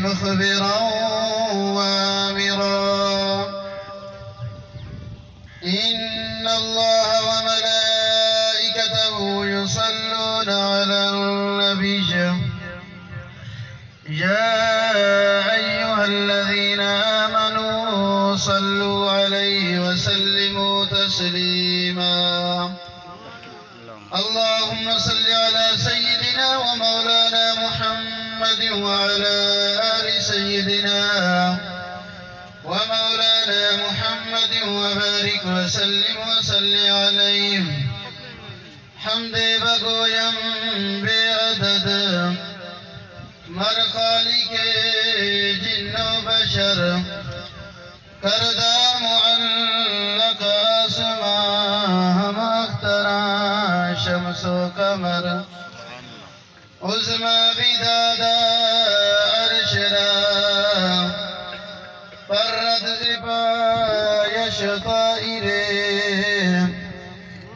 مخبرا وآمرا إن الله وملائكته يصلون على النبي يا أيها الذين آمنوا صلوا عليه وسلموا تسليما اللهم صل على سيدنا ومولانا محمد وعلى آل سيدنا ومولانا محمد وبارك وسلم وصل عليهم حمد بگویم بے عدد مر خالق جن و بشر کردہ معلق آسمان اخترا شمس و قمر عظمہ بدادا عرشرا پرد زبایش طائرے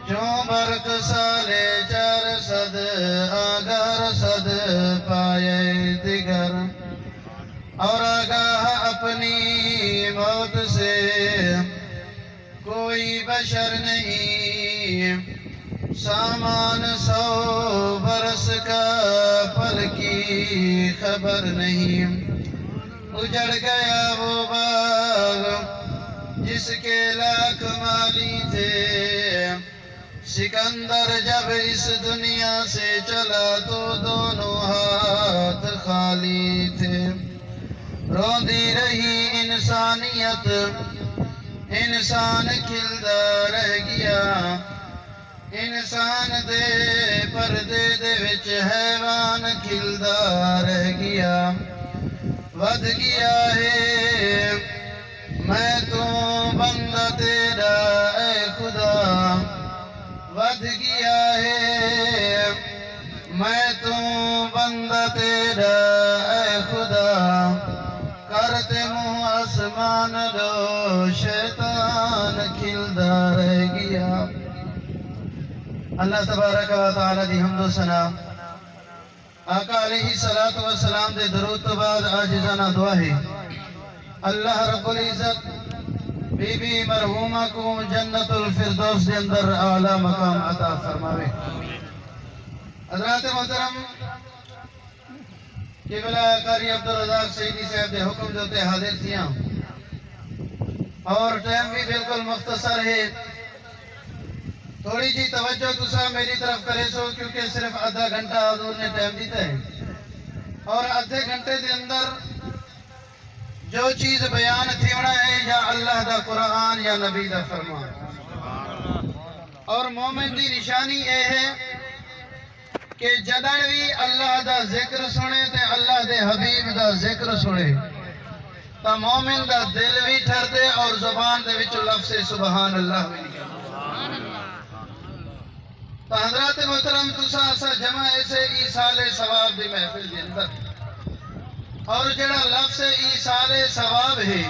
جو برق سالے 400 آگار صد پائے دیگر اور آگاہ اپنی موت سے کوئی بشر نہیں سامان 100 برس کا پل کی خبر نہیں اجڑ گیا وہ باغ جس کے لاکھ مالی تھے سکندر جب اس دنیا سے چلا تو دونوں ہاتھ خالی تھے روندی رہی انسانیت انسان کھلدا رہ گیا انسان دے پردے دے وچ حیوان کھلدا رہ گیا ود گیا ہے میں تو بندہ تیرا اے خدا ود گیا ہے میں تو بندہ تیرا اے خدا کرتے منہ آسمان رو شیطان کھلدا رہ گیا اللہ تبارک و تعالی دی حمد و ثنا آقا علیہ السلام دے درود تو بعد عاجزانہ دعا ہے اللہ رب العزت بی بی مرحومہ کو جنت الفردوس دے اندر اعلیٰ مقام عطا فرماوے حضرات محترم قبلہ قاری عبدالرزاق سیدی صاحب دے حکم جوتے حاضر تھیاں اور ٹائم بھی بالکل مختصر ہے تھوڑی جی توجہ تسا میری طرف کرے سو کیونکہ صرف آدھا گھنٹہ حضور نے ٹائم دیتا ہے اور آدھے گھنٹے دے اندر جو چیز بیان تھی ہونا ہے یا اللہ دا قرآن یا نبی دا فرمان اور مومن دی نشانی اے ہے کہ جدن بھی اللہ دا ذکر سنے تے اللہ دے حبیب دا ذکر سنے تا مومن دا دل بھی ٹھر دے اور زبان دے وچ لفظ سبحان اللہ بھی نکل تو حضرات محترم تسا اسا جمع ایسے ایصال ثواب دی محفل دے اندر اور جڑا لفظ ایصال ثواب ہے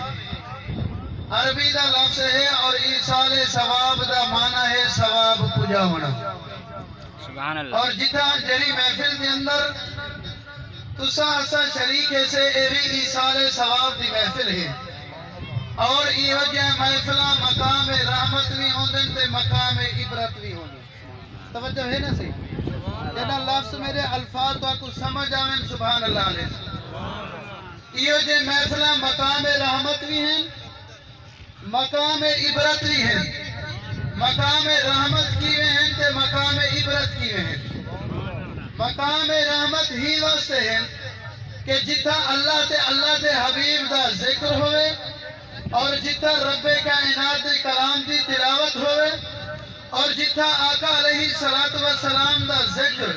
عربی دا لفظ ہے اور ایصال ثواب دا معنی ہے ثواب پجاونا سبحان اللہ اور جتا جڑی محفل دے اندر تسا اسا شریک ایسے ایوی ایصال ثواب دی محفل ہے اور یہ وجہ محفلہ مقام رحمت بھی ہوندن تے مقام عبرت بھی ہوندن توجہ ہے نا سی جنا لفظ میرے الفاظ تو آپ کو سمجھ آمین سبحان اللہ علیہ یہ جو محفلہ مقام رحمت بھی ہیں مقام عبرت بھی ہیں مقام رحمت کیوے ہیں تے مقام عبرت کیوے ہیں مقام رحمت ہی واسطے ہیں کہ جتا اللہ تے حبیب دا ذکر ہوئے اور جتا رب کائنات دے کلام دی تلاوت ہوئے اور جتھا آقا علیہ السلام دا ذکر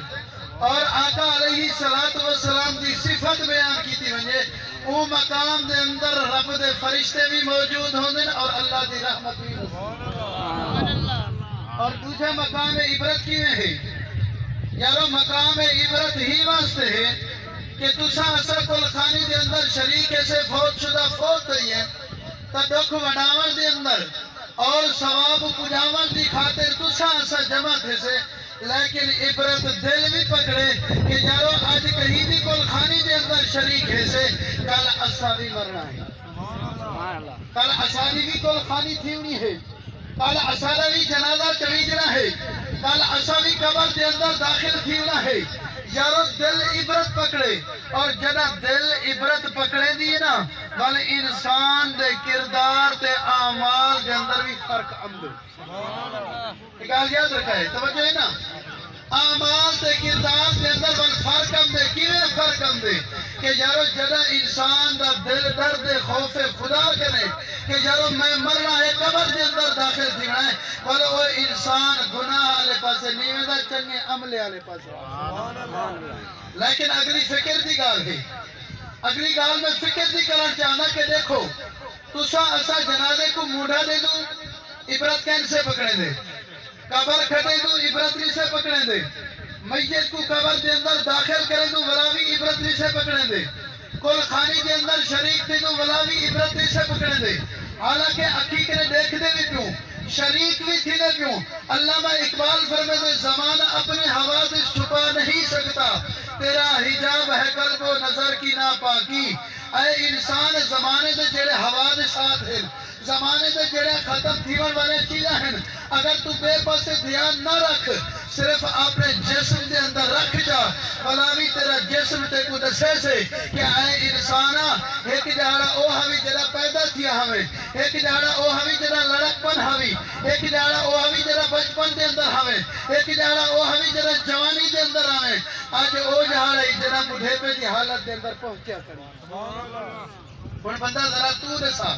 اور آقا علیہ السلام دی صفت بیان کی تھی ونجے او مقام دے اندر رب دے فرشتے بھی موجود ہوندن اور اللہ دی رحمت بھی موجود اور دوسرے مقام عبرت کیویں ہے یارو مقام عبرت ہی واسطے ہے کہ تسا اثر کل خانی دے اندر شریک ایسے فوت شدہ فوت ہوئی ہے تا دکھ وڈاون دے اندر اور ثواب پجاون دی خاطر تسا اسا جمع تھے سے لیکن عبرت دل بھی پکڑے کہ یارو آج کہیں بھی کل خانی دے اندر شریک ہے سے کل اسا بھی مرنا ہے کل اسانی بھی کول خانی تھیونی ہے کل اسانا بھی جنازہ چویجنا ہے کل اسا بھی قبر دے اندر داخل تھیونا ہے یارو دل عبرت پکڑے اور جنا دل عبرت پکڑے دیئے نا بل انسان دے کردار تے اعمال دے اندر بھی فرق آمدے اکال یاد رکھا ہے توجہ ہے نا اعمال تے کردار دے اندر بل فرق آمدے کیویں فرق آمدے کہ یارو جنا انسان دا دل درد خوف خدا کرے کہ یارو میں مرنا ہے قبر دے اندر داخل تھینا ہے بل وہ انسان گناہ آلے پاسے نیویں دا چنگے عملے آلے پاسے لیکن اگلی فکر دی گال ہے اگلی گال میں فکر دی کرنا چاہنا کہ دیکھو تسا اسا جنازے کو موڑا دے دوں عبرت کین سے پکڑے دے قبر کھٹے دوں عبرت لی سے پکڑے دے میت کو قبر دے اندر داخل کرے دوں ولاوی عبرت لی سے پکڑے دے کل خانی دے اندر شریک دے دوں ولاوی عبرت لی سے پکڑے دے حالانکہ حقیقت دیکھ دے بھی کیوں شریک بھی تھی نہ کیوں علامہ اقبال فرماتے زمانہ اپنے حوادث چھپا نہیں سکتا تیرا حجاب ہے قلب و نظر کی ناپاکی اے انسان زمانے دے جڑے حوادثات ہیں زمانے دے جڑے ختم تھیون والے چیزیں ہیں اگر تو بے پاسے دھیان نہ رکھ صرف اپنے جسم دے اندر رکھ جا بلاوی تیرا جسم تے کو دسے سے کہ اے انسانا ایک جہاڑا او ہوی جڑا پیدا تھیا ہمیں ایک جہاڑا او ہوی جڑا لڑک پن ہوی ایک جہاڑا او ہوی جڑا بچپن دے اندر ہمیں ایک جہاڑا او ہوی جڑا جوانی دے اندر ہمیں آج او جہاڑا جڑا بڑھے پہ دی حالت دے اندر پہنچیا کرنا ہن بندہ ذرا تو دسا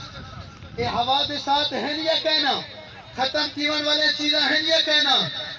یہ حوادثات ہیں یا کہنا ختم تھیون والے چیزیں ہیں یا کہنا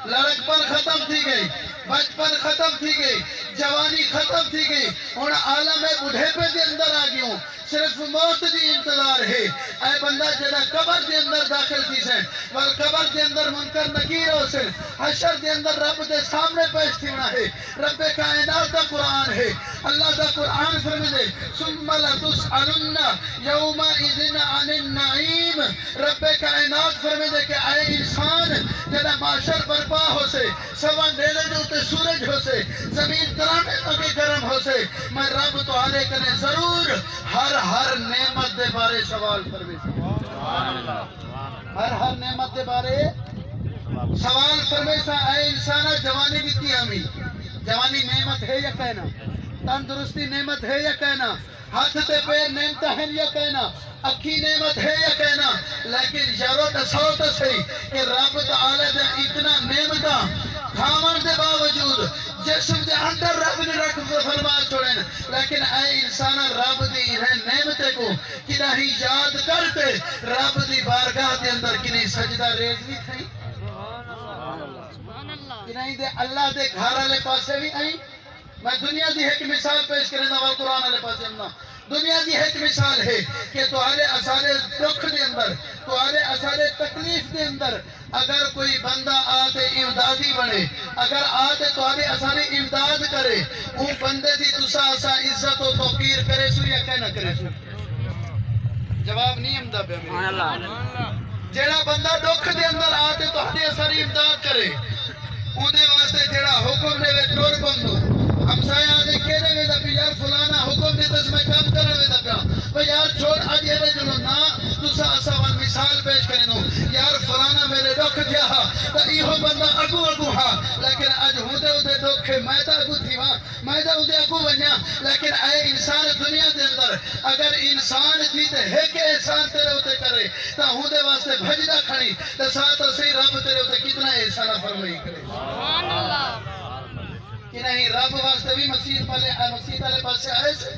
لڑک پر ختم تھی گئی بچپن ختم تھی گئی جوانی ختم تھی گئی اور عالم بڑھے پہ دے اندر آ گیوں صرف موت دی انتظار ہے اے بندہ جڑا قبر دے اندر داخل تھی سے بل قبر دے اندر منکر نکیر ہو سے حشر دے اندر رب دے سامنے پیش تھیونا ہے رب کائنات دا قرآن ہے اللہ دا قرآن فرمے دے ثم لتسألن یومئذ عن النعیم رب کائنات فرمے دے کہ اے انسان جڑا معاشر برپا ہو سے سوا نیلے جو تے سورج ہو سے زمین ترانے تو کے گرم ہو سے میں رب تو آلے کنے ضرور ہر نعمت دے بارے سوال فرمے سے ہر نعمت دے بارے سوال فرمے سے اے انسانہ جوانی بیتی ہمیں جوانی نعمت ہے یا کہنا تندرستی نعمت ہے یا کہنا ہاتھ تے پیر نعمت ہے یا کہنا اکھی نعمت ہے یا کہنا لیکن یارو دسو تو صحیح کہ رب تعالی دے اتنا نعمتاں کھاون دے باوجود جسم دے اندر رب نے رکھ فرما چھوڑیں لیکن اے انسان رب دی انہیں نعمتیں کو کنا ہی یاد کرتے رب دی بارگاہ دے اندر کنہیں سجدہ ریز بھی تھیں کنہیں دے اللہ دے گھر والے پاسے بھی آئیں میں دنیا دی ایک مثال پیش کریں نوال قرآن والے پاسے ہمنا دنیا دی ایک مثال ہے کہ تمہارے اثارے دکھ دے اندر تمہارے اثارے تکلیف دے اندر اگر کوئی بندہ آتے امدادی بنے اگر آتے تمہارے اثارے امداد کرے وہ بندے دی تسا اسا عزت و توقیر کرے سو یا کہنا کرے سو جواب نہیں امدہ پہ جیڑا بندہ دکھ دے اندر آتے تمہارے اثارے امداد کرے اندے واسطے جیڑا حکم دے وے ٹور بندو ہمسایہ آدھے کہنے میں دا پی یار فلانا حکم دیتا اس میں کام کرنے میں دا پیا یار چھوڑ آج یہ جنو نا تسا اسا وان مثال پیش کرنے دو یار فلانا میرے دکھ دیا ہا تا ایہو بندہ اگو ہا لیکن آج ہوتے دکھ میں دا اگو تھی وہاں میں دا ہوتے اگو بنیا لیکن اے انسان دنیا دے اندر اگر انسان تھی تے ایک احسان تیرے ہوتے کرے تا ہوتے واسطے بھجدہ کھڑی تا ساتھ اسی رب تیرے ہوتے کتنا احسانہ فرمائی کرے سبحان اللہ کہ نہیں رب واسطے بھی مسجد والے پاسے آئے سے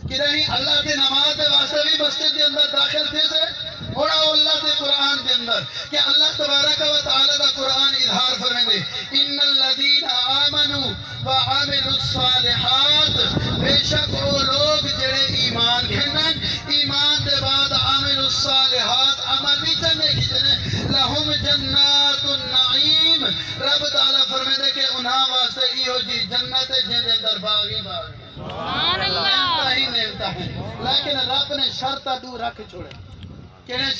کہ نہیں اللہ کے نماز دے واسطے بھی مسجد کے اندر داخل تھے سے بڑا اللہ کے قرآن کے اندر کہ اللہ تبارک و تعالی دا قرآن اظہار فرمائیں دے ان الذین آمنوا وعملوا الصالحات بے شک وہ لوگ جڑے ایمان کھنن ایمان دے بعد عملوا الصالحات عمل بھی چنے کی جنے لہم جنات النعیم رب تعالی فرمائیں دے کہ انہاں واسطے ایہو جی جنت جن دے اندر باغی سبحان اللہ ہی نیمتا ہے لیکن رب نے شرطہ دور رکھ چھوڑے کہنے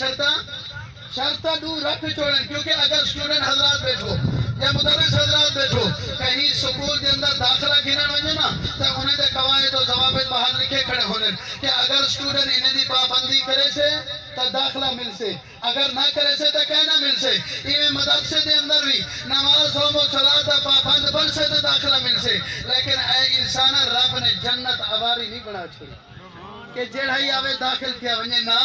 شرطہ دور رکھ چھوڑیں کیونکہ اگر اسٹوڈنٹ حضرات بیٹھو یا مدرس حضرات بیٹھو کہیں سکول کے اندر داخلہ گھنن وجہ نا نا تو انہیں دے قواعد و ضوابط باہر لکھے کھڑے ہونے کہ اگر اسٹوڈنٹ انہیں دی پابندی کرے سے تو داخلہ مل سے، اگر نہ کرے سے تو کہنا مل سے. ایویں مدرسے دے اندر بھی نماز ہو صلاۃ پابند بن سے تو داخلہ مل سے. لیکن اے انسان رب نے جنت عواری نہیں بنا چھوڑی کہ جیڑا ہی آوے داخل کیا ونجے نا.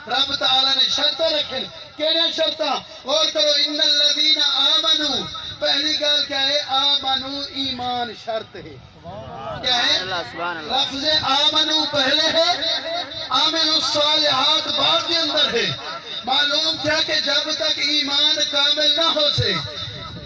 رب تعالیٰ نے شرطیں رکھیں. کیڑے شرطاں؟ غور کرو. ان الذین آمنو، پہلی گل کیا ہے؟ آمنو ایمان شرط ہے. کیا ہے؟ لفظ آمنو پہلے ہے، عاملوا الصالحات بعد کے اندر ہے. معلوم کیا کہ جب تک ایمان کامل نہ ہو سے،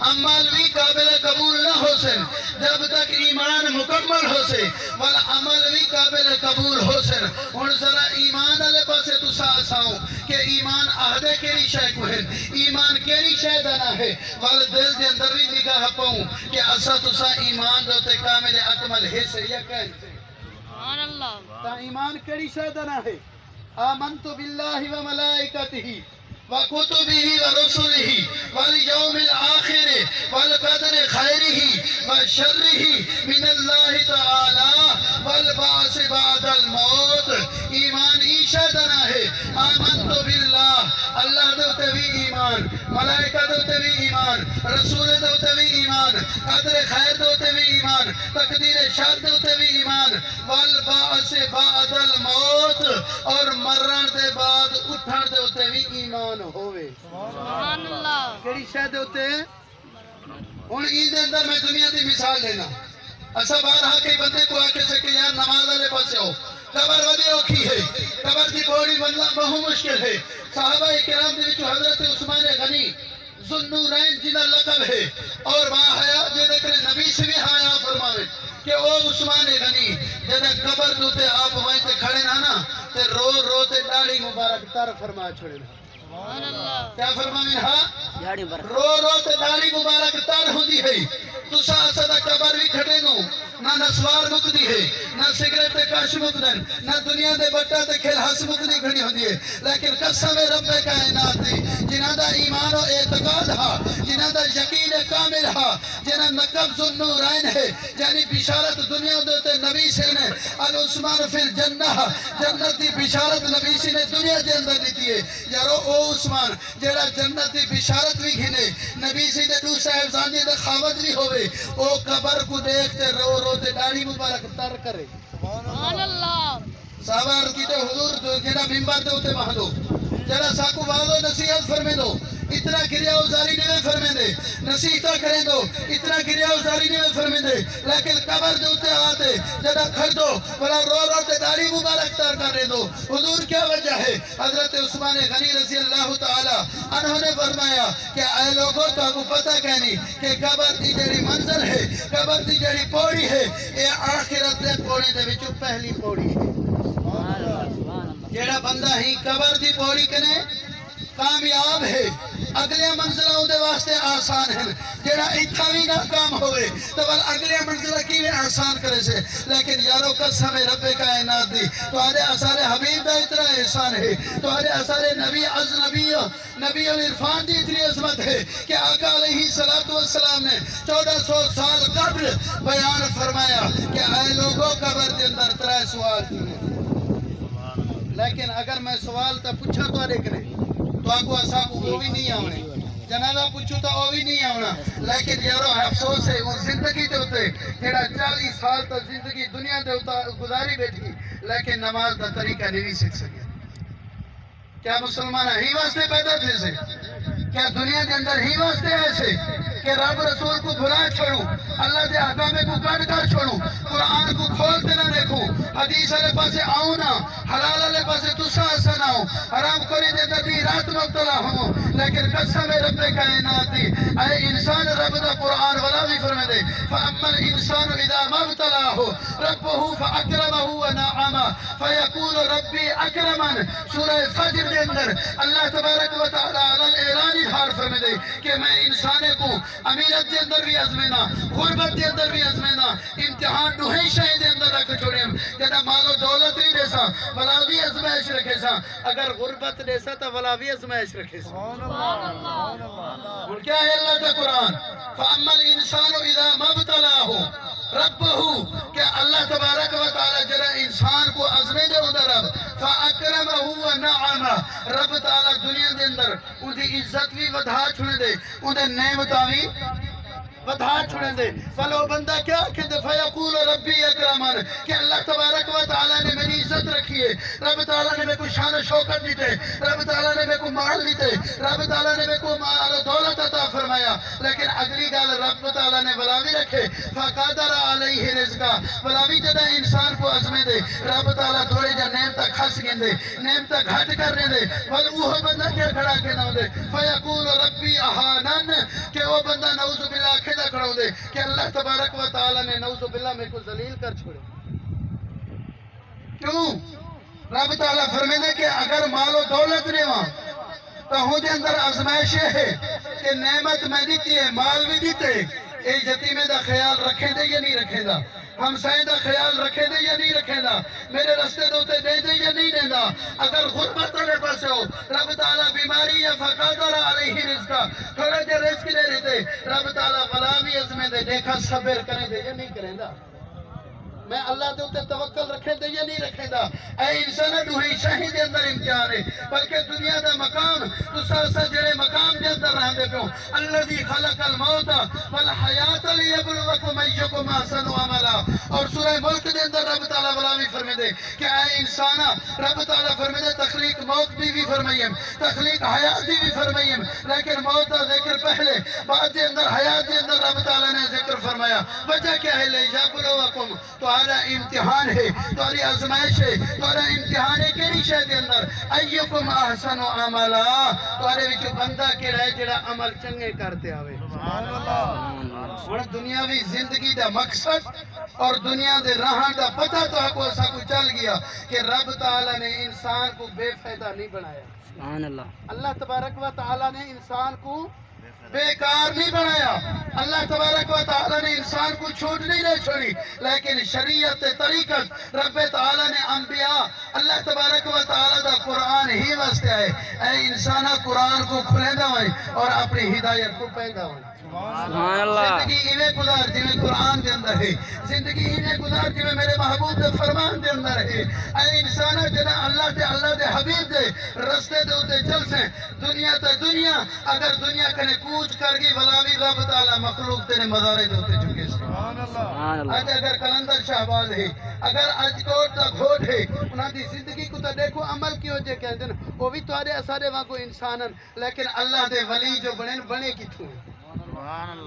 عمل بھی قابل قبول نہ ہو سے، جب تک ایمان مکمل ہو سے والعمل بھی قابل قبول ہو سے. اور ذرا ایمان والے پاسے تو ساؤ کہ ایمان عہدے کیڑی شے کو ہے، ایمان کیڑی شے دنا ہے. وال دل دے اندر بھی نگاہ پاؤں کہ اسا تسا ایمان دے تے کامل اکمل ہے سے یا کہ سبحان اللہ. تا ایمان کیڑی شے دنا ہے؟ آمنت باللہ و ملائکتہ وکتبہ ورسلہ والیوم الآخر والقدر خیرہ وشرہ من اللہ تعالی والبعث بعد الموت. ایمان ایشہ دنا ہے. آمنت باللہ، اللہ دوتے بھی ایمان، ملائکہ دوتے بھی ایمان، رسول دوتے بھی ایمان، قدر خیر دوتے بھی ایمان، تقدیر شر دوتے بھی ایمان، والبعث بعد الموت، اور مرن دے بعد اٹھن دوتے بھی ایمان ہوئے. سبحان اللہ. کیڑی شے دوتے؟ ہن این دے اندر میں دنیا دی مثال لینا. اسا بارہا کے بندے کو آکے سے کہ یار نماز والے پاسے ہو، قبر ودی اوکھی ہے، قبر دی پوڑی بننا بہو مشکل ہے. صحابہ کرام دے وچوں حضرت عثمان غنی ذوالنورین جنہ لقب ہے اور با حیا جے کرے نبی سے بھی حیا فرماوے کہ او عثمان غنی جدہ قبر دوتے آپ وہیں تے کھڑے نا تے رو رو تے داڑھی مبارک تر فرما چھوڑے نا. کیا فرماویں؟ ہاں رو رو تے داڑھی مبارک تر ہوندی ہے. تسا اسا دا قبر بھی کھڑے نو نہ نسوار مکدی ہے، نہ سگریٹ تے کش مکدن، نہ دنیا دے بٹا تے کھل ہس مکدی کھڑی ہوندی ہے. لیکن قسم رب کائنات دی جنہاں دا ایمان و اعتقاد ہا، جنہاں دا یقین کامل ہا، جنہاں نقب ذوالنورین ہے، یعنی بشارت دنیا دے تے نبی سے نے العثمان فی الجنہ، جنت دی بشارت نبی سے نے دنیا دے اندر دیتی ہے. یارو او عثمان جیڑا جنت دی بشارت بھی گھنے نبی سے نے دو صاحبزادی دے خاوند بھی ہوئے، او قبر کو دیکھتے رو رو تے داڑھی مبارک تر کرے. سبحان اللہ. صحابہ عرض کیتے حضور جیڑا منبر دے اوتے بہدو جڑا ساکو وعدو نصیحت فرمے دو، اتنا گریا ازاری نہیں فرمے دے، نصیحتہ کریں دو اتنا گریا ازاری نہیں فرمے دے. لیکن قبر دے اوتے آتے جڑا کھڑ دو بلا رو رو تے داڑھی مبارک تر کرے دو. حضور کیا وجہ ہے؟ حضرت عثمان غنی رضی اللہ تعالی عنہ نے فرمایا کہ اے لوگوں تو کو پتہ کہنی کہ قبر دی جڑی منزل ہے، قبر دی جڑی پوڑی ہے، اے آخرت دے پوڑی دے وچوں پہلی پوڑی ہے. جیڑا بندہ ہی قبر دی پوڑی کنے کامیاب ہے، اگلے منزلہ دے واسطے آسان ہیں. جیڑا اتھا بھی ناکام ہوئے تو بل اگلے منزلہ کی بھی آسان کرے سے. لیکن یارو قسم رب کائنات دی تو آدھے اثار حبیب دا اتنا احسان ہے، تو آدھے اثار نبی از نبی العرفان دی اتنی عظمت ہے کہ آقا علیہ السلام نے 1400 سال قبل بیان فرمایا کہ اے لوگوں قبر دے اندر 3 سوال کیے. لیکن اگر میں سوال تا پوچھا تو آرے کرے تو آپ کو ایسا وہ بھی نہیں آونے، جنازہ پوچھو تو وہ بھی نہیں آونا. لیکن یارو افسوس ہے وہ زندگی دے ہوتے جیڑا 40 سال تا زندگی دنیا دے ہوتا گزاری بیٹھی لیکن نماز دا طریقہ نہیں سکھ سکیا. کیا مسلمان ہی واسطے پیدا تھے سے؟ کیا دنیا کے اندر ہی واسطے ایسے کہ رب رسول کو بھلا چھوڑوں، اللہ دے احکام کو کاٹ کر چھوڑوں، قرآن کو کھولتے نہ دیکھوں، حدیث والے پاسے آؤں نہ، حلال والے پاسے تسا ایسا نہ ہو، حرام خوری دے اندر دی رات مبتلا ہوں. لیکن قسم رب کائنات دی اے انسان رب دا قرآن والا بھی فرمے دے فَأَمَّا الْإِنسَانُ إِذَا مَا ابْتَلَاهُ رَبُّهُ فَأَكْرَمَهُ وَنَعَّمَهُ فَيَقُولُ رَبِّي أَكْرَمَنِ. سورہ فجر دے اندر اللہ تبارک و تعالی اعلان اظہار فرمے دے کہ میں انسانے کو امیرت دے اندر بھی ازمینا، غربت دے اندر بھی ازمینا، امتحان نوہی شاہی دے اندر رکھ چھوڑیم. جدا مال و دولت بھی دے سا ولا بھی ازمائش رکھے سا، اگر غربت دے سا تو ولا بھی ازمائش رکھے سا. کیا ہے اللہ کا قرآن؟ فَأَمَّا الْإِنسَانُ إِذَا مَا ابْتَلَاهُ رَبُّهُ کہ اللہ تبارک و تعالی جڑا انسان کو عظمے دے ادھر رب فاکرمہ و نعمہ رب تعالی دنیا دے اندر ان دی عزت بھی ودھا چھوڑے دے ان دے نعمتاں بھی ودھا چھوڑے دے فلو بندہ کیا کہ فیقول ربی اکرمن کہ اللہ تبارک و تعالی نے میری عزت رکھی ہے رب تعالی نے میرے کو شان و شوکت دیتے رب تعالی نے میرے کو مال دیتے رب تعالی نے میرے کو مال و دولت عطا فرمایا لیکن اگلی گل رب تعالی نے بلاوی رکھے فقدر علیہ رزقا بلاوی جدا انسان کو عزمے دے رب تعالی تھوڑے جا نعمت کھس گندے نعمت گھٹ کرنے دے بل وہ بندہ کیا کھڑا کے نہ دے فیقول ربی اہانن کہ وہ بندہ نعوذ باللہ کھڑا کھڑا دے کہ اللہ تبارک و تعالی نے نعوذ باللہ میں کو ذلیل کر چھوڑے کیوں رب تعالی فرمائے دے کہ اگر مال و دولت نے وہاں تو ہوں دے اندر آزمائش ہے کہ نعمت میں دیتی ہے مال بھی دیتے اے یتیمے دا خیال رکھیں دے یا نہیں رکھیں دا ہمسائے دا خیال رکھیں دے یا نہیں رکھیں دا میرے رستے دوتے دے دے یا نہیں دے دا اگر غربت والے پاسے ہو رب تعالیٰ بیماری یا فقادر علیہ رزقا تھوڑے دے رزق دے دیتے رب تعالیٰ غلامی عظمے دے دیکھا صبر کریں دے یا نہیں کریں دا میں اللہ دے ہوتے توکل رکھیں دے یا نہیں رکھیں دا اے انسانہ دوہی شاہی دے اندر امتحان ہے بلکہ دنیا دا مقام تو سا جڑے مقام دے اندر رہاں دے پیوں الذی خلق الموت والحیات لیبلوکم ایکم احسن عملا اور سورہ ملک دے اندر رب تعالیٰ بلاوی فرمے دے کہ اے انسانہ رب تعالیٰ فرمے دے تخلیق موت بھی فرمائیم تخلیق حیات بھی فرمائیم لیکن موت دا ذکر پہلے بعد دے اندر حیات دے اندر رب تعالیٰ نے ذکر فرمایا وجہ کیا ہے لیبلوکم تمہارا امتحان ہے تمہاری آزمائش ہے تمہارا امتحان ہے کہ شے دے اندر ایکم احسن عملا تمہارے وچ بندہ کیڑا ہے جڑا عمل چنگے کرتے آوے سبحان اللہ اور دنیاوی زندگی دا مقصد اور دنیا دے راہاں دا پتہ تو کو ایسا کو چل گیا کہ رب تعالی نے انسان کو بے فائدہ نہیں بنایا سبحان اللہ اللہ تبارک و تعالی نے انسان کو بیکار نہیں بنایا اللہ تبارک و تعالی نے انسان کو چھوٹ نہیں لے چھوڑی لیکن شریعت طریقت رب تعالی نے انبیاء اللہ تبارک و تعالی دا قرآن ہی واسطے آئے اے انسانہ قرآن کو کھلیندہ ہوئے اور اپنی ہدایت کو پیدا ہوئے سبحان اللہ زندگی انہیں گزار جی میں قرآن دے اندر ہے زندگی انہیں گزار جی میں میرے محبوب دے فرمان دے اندر ہے اے انسانہ جنہ اللہ دے حبیب دے رستے دے ہوتے چل سے دنیا تا دنیا اگر دنیا کنے کوچ کر گی بلاوی رب تعالی مخلوق تیرے مزارے دے ہوتے چکے سبحان اللہ آج اگر کلندر شہباز ہے اگر آج کوٹ تا گھوٹ ہے انہاں دی زندگی کو تا دیکھو عمل کی ہو جے کہتے ہیں وہ بھی توارے اثارے وہاں کو انسانن لیکن اللہ دے ولی جو بنے کی تھو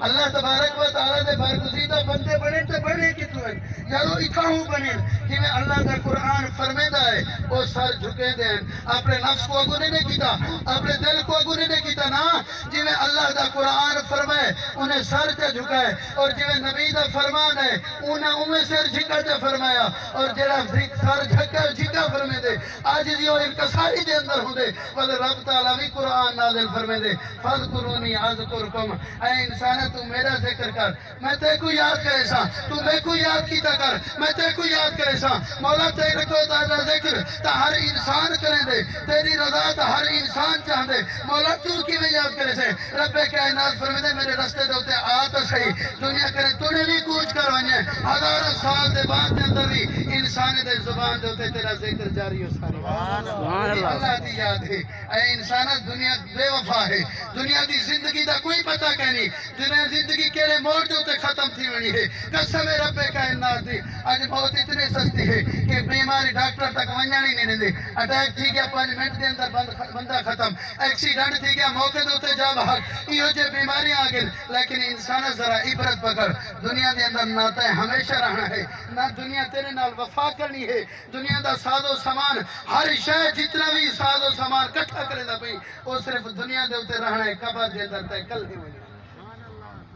اللہ تبارک و تعالی دے برگزیدہ بندے بنے تے بنے کی تو یارو اتھاہوں بنے کہ میں اللہ کا قرآن فرمیدہ ہے وہ سر جھکے دیں اپنے نفس کو اگونے نے کیتا اپنے دل کو اگونے نے کیتا نا جی میں اللہ کا قرآن فرمائے انہیں سر تے جھکائے اور جی میں نبی دا فرمان ہے انہیں سر جھکا تے فرمایا اور جڑا سر جھکا فرمے دے آج دیو انکساری دے اندر ہوں دے بل رب تعالیٰ بھی قرآن نازل فرمے دے فَذْكُرُونِي أَذْكُرْكُمْ اے انسانہ تو میرا ذکر کر میں تے کو یاد کرے سا تو میں کو یاد کیتا کر میں تے کو یاد کرے سا مولا تیرے کو تعالی ذکر تا ہر انسان کرے دے تیری رضا تا ہر انسان چاہ دے مولا تو کی میں یاد کرے سے رب کائنات فرمے دے میرے رستے دے ہوتے آتا صحیح دنیا کرے تو نے بھی کوچ کروائیں ہزار سال دے بعد دے اندر بھی انسان دے زبان دے ہوتے تیرا ذکر جاری ہو ساری اللہ دی یاد ہے اے انسانہ دنیا بے وفا ہے دنیا دی زندگی دا کوئی پتہ کہنی دنیا زندگی کیڑے موڑ دے ہوتے ختم تھی ونی ہے قسم رب کائنات دی آج موت اتنے سستی ہے کہ بیماری ڈاکٹر تک ونجانی نہیں دے اٹیک تھی گیا 5 منٹ دے اندر بندہ ختم ایکسیڈنٹ تھی گیا موقع دے ہوتے جا باہر یہ جو بیماری آگئے لیکن انسان ذرا عبرت پکڑ دنیا دے اندر نہ تے ہمیشہ رہنا ہے نہ دنیا تیرے نال وفا کرنی ہے دنیا دا ساز و سامان ہر شے جتنا بھی ساز و سامان کٹھا کرے دا پئی وہ صرف دنیا دے ہوتے رہنا ہے قبر دے اندر تے کل ہی ہوئی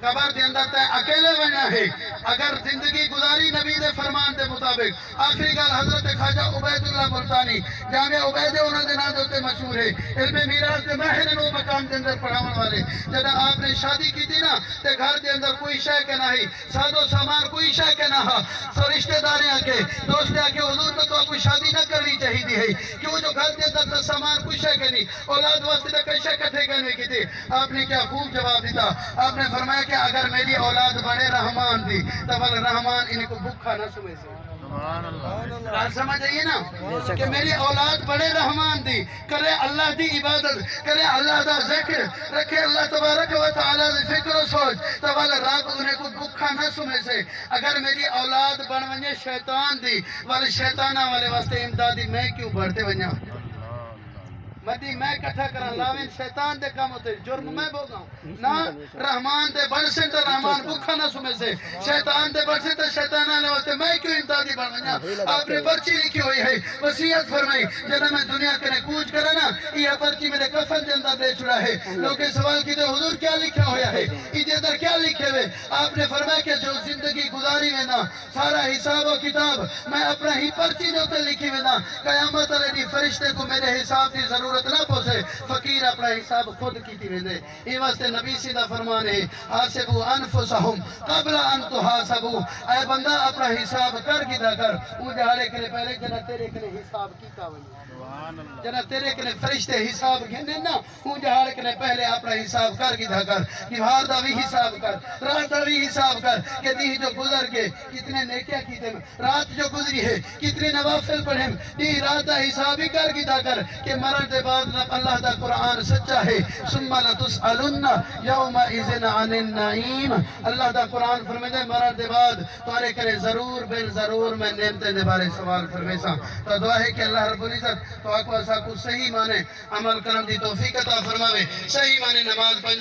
قبر دے اندر تے اکیلے بننا ہے اگر زندگی گزاری نبی دے فرمان دے مطابق آخری گل حضرت خواجہ عبید اللہ ملتانی جامع عبید انہوں دے نام دوتے مشہور ہے علم میراث دے ماہر نو مقام دے اندر پڑھاون والے جب آپ نے شادی کی تھی نا تے گھر دے اندر کوئی شے کے نہیں ساز و سامان کوئی شے کے نہ سو رشتہ دار آ کے دوست آ کے حضور میں تو کوئی شادی نہ کرنی چاہیے ہے کیوں جو گھر دے اندر سامان کوئی شے کے نہیں اولاد واسطے کئی شے کٹھے کرنے کی تھی آپ نے کیا خوب جواب دیتا آپ نے فرمایا کہ اگر میری اولاد بڑے رحمان دی تو بل رحمان ان کو بھوکا نہ سمجھ سے بات سمجھ آئیے نا کہ میری اولاد بڑے رحمان دی کرے اللہ دی عبادت کرے اللہ دا ذکر رکھے اللہ تبارک و تعالیٰ دی فکر و سوچ تو بل رب انہیں کو بھوکا نہ سمجھ سے اگر میری اولاد بن ونجے شیطان دی بل شیطانہ والے واسطے امدادی میں کیوں بڑھتے ونجا مدی میں کٹھا کرا لاوین شیطان دے کام ہوتے جرم میں بوگا نا رحمان دے بڑھ سے تو رحمان بکھا نہ سمجھ سے شیطان دے بڑھ سے تو شیطان آنے واسطے میں کیوں امدادی بڑھ ونجا آپ نے پرچی لکھی ہوئی ہے وصیت فرمائی جنہ میں دنیا کے کوچ کرا نا یہ پرچی میرے کفن دے اندر دے چھڑا ہے لوگ کے سوال کی دے حضور کیا لکھا ہویا ہے یہ اندر کیا لکھے ہوئے آپ نے فرمایا کہ جو زندگی گزاری میں نا سارا حساب و کتاب میں اپنا ہی پرچی دوتے لکھی میں نا قیامت علیہ فرشتے کو میرے حساب کی ضرورت نہ پوسے فقیر اپنا حساب خود کیتی ویندے یہ واسطے نبی سیدھا فرمان ہے حاسبو انفسہم قبل ان تحاسبو اے بندہ اپنا حساب کر کیتا کر وہ جہالے کے پہلے جنہ تیرے کے حساب کیتا ہوئی جنہ تیرے کے فرشتے حساب گھنے نا وہ جہالے کے پہلے اپنا حساب کر کیتا کر دیوار دا بھی حساب کر رات دا بھی حساب کر کہ دی جو گزر گئے کتنے نیکیاں کیتے رات جو گزری ہے کتنے نوافل پڑھیں دی رات دا حساب ہی کر کیتا کر کہ مرن دے بعد اللہ دا قرآن سچا ہے ثم لتسألن یومئذ عن النعیم اللہ دا قرآن فرمائے دے مرن دے بعد تمہارے کرے ضرور بل ضرور میں نعمتیں دے بارے سوال فرمائے سا تو دعا ہے کہ اللہ رب العزت تو آقا کو صحیح مانے عمل کرم دی توفیق عطا فرماوے صحیح مانے نماز